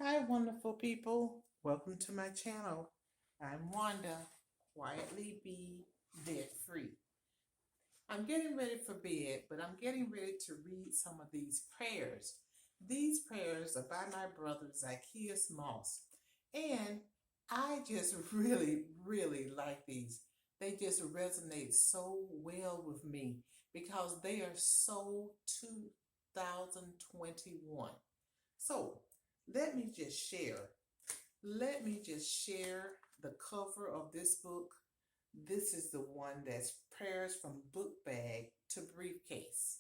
Hi, wonderful people. Welcome to my channel. I'm Wanda, quietly be debt free. I'm getting ready for bed, but I'm getting ready to read some of these prayers. These prayers are by my brother Zacchaeus Moss, and I just really like these. They just resonate so well with me because they are so 2021. So let me just share. Let me just share the cover of this book. This is the one that's Prayers from Book Bag to Briefcase.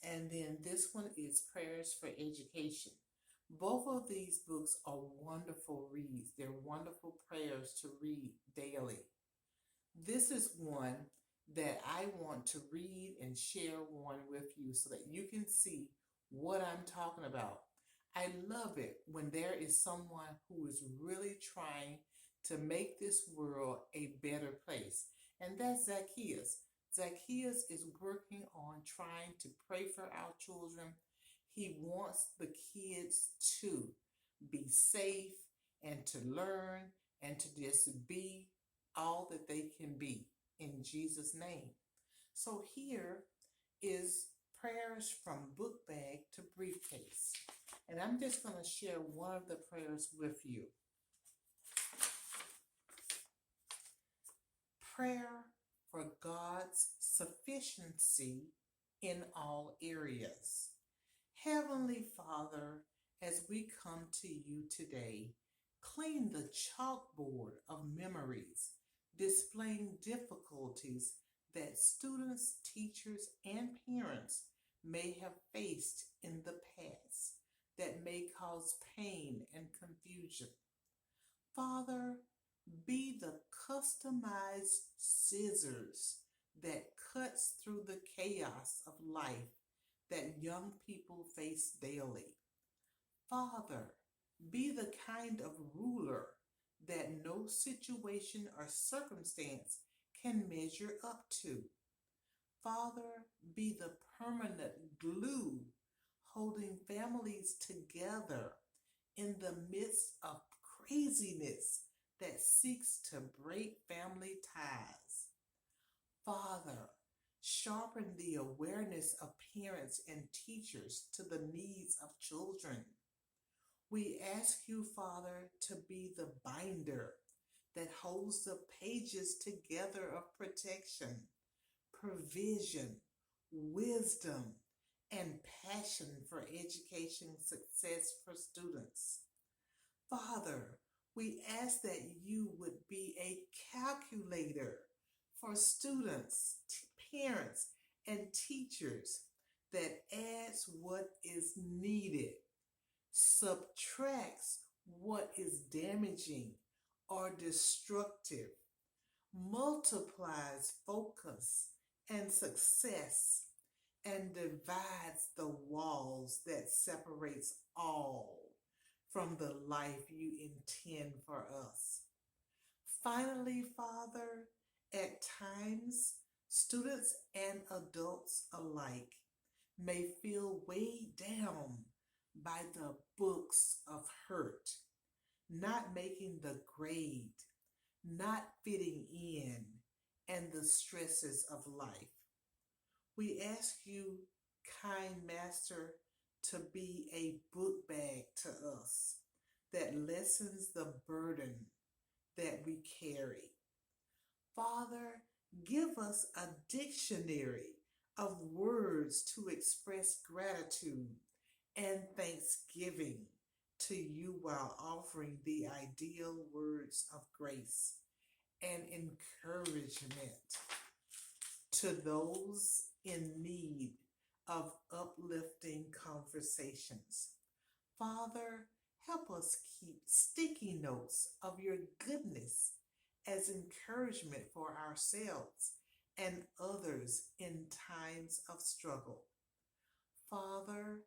And then this one is Prayers for Education. Both of these books are wonderful reads. They're wonderful prayers to read daily. This is one that I want to read and share one with you so that you can see what I'm talking about. I love it when there is someone who is really trying to make this world a better place. And that's Zacchaeus. Zacchaeus is working on trying to pray for our children. He wants the kids to be safe and to learn and to just be all that they can be in Jesus' name. So here is prayers from book bag to briefcase. And I'm just going to share one of the prayers with you. Prayer for God's sufficiency in all areas. Heavenly Father, as we come to you today, clean the chalkboard of memories, displaying difficulties that students, teachers, and parents may have faced in the past that may cause pain and confusion. Father, be the customized scissors that cuts through the chaos of life that young people face daily. Father, be the kind of ruler that no situation or circumstance can measure up to. Father, be the permanent glue holding families together in the midst of craziness that seeks to break family ties. Father, sharpen the awareness of parents and teachers to the needs of children. We ask you, Father, to be the binder that holds the pages together of protection, provision, wisdom, and passion for education success for students. Father, we ask that you would be a calculator for students, parents, and teachers that adds what is needed, subtracts what is damaging or destructive, multiplies focus and success, and divides the walls that separates all from the life you intend for us. Finally, Father, at times, students and adults alike may feel weighed down by the books of hurt, not making the grade, not fitting in, and the stresses of life. We ask you, kind Master, to be a book bag to us that lessens the burden that we carry. Father, give us a dictionary of words to express gratitude and thanksgiving to you while offering the ideal words of grace and encouragement to those in need of uplifting conversations. Father, help us keep sticky notes of your goodness as encouragement for ourselves and others in times of struggle. Father,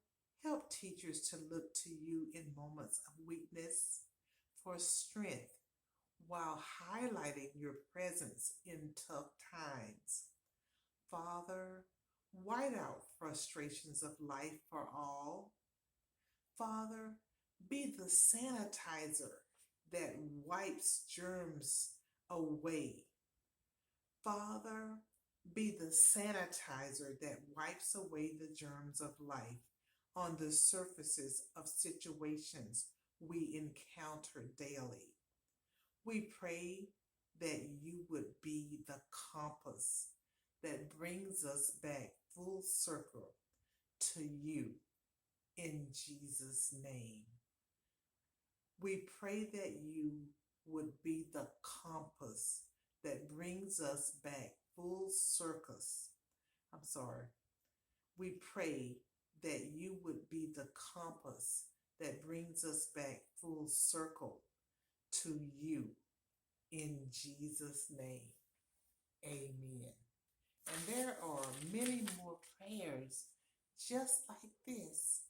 help teachers to look to you in moments of weakness for strength while highlighting your presence in tough times. Father, white out frustrations of life for all. Father, Be the sanitizer that wipes germs away. Father, be the sanitizer that wipes away the germs of life on the surfaces of situations we encounter daily. We pray that you would be the compass that brings us back full circle to you in Jesus' name. We pray that you would be the compass that brings us back full circus. I'm sorry. We pray that you would be the compass that brings us back full circle to you in Jesus' name. Amen. And there are many more prayers just like this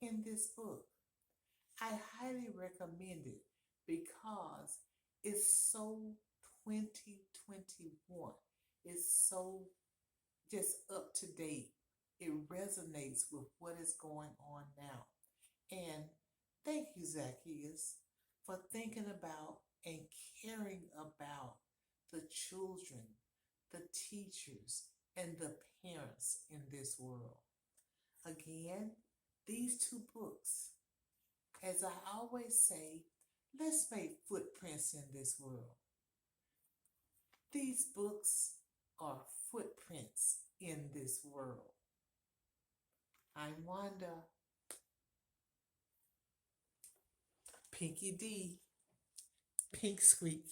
in this book. I highly recommend it because it's so 2021. It's so just up to date. It resonates with what is going on now. And thank you, Zacchaeus, for thinking about and caring about the children, the teachers, and the parents in this world. Again, these two books, as I always say, let's make footprints in this world. These books are footprints in this world. I'm Wanda. Pinky D. Pink Squeak.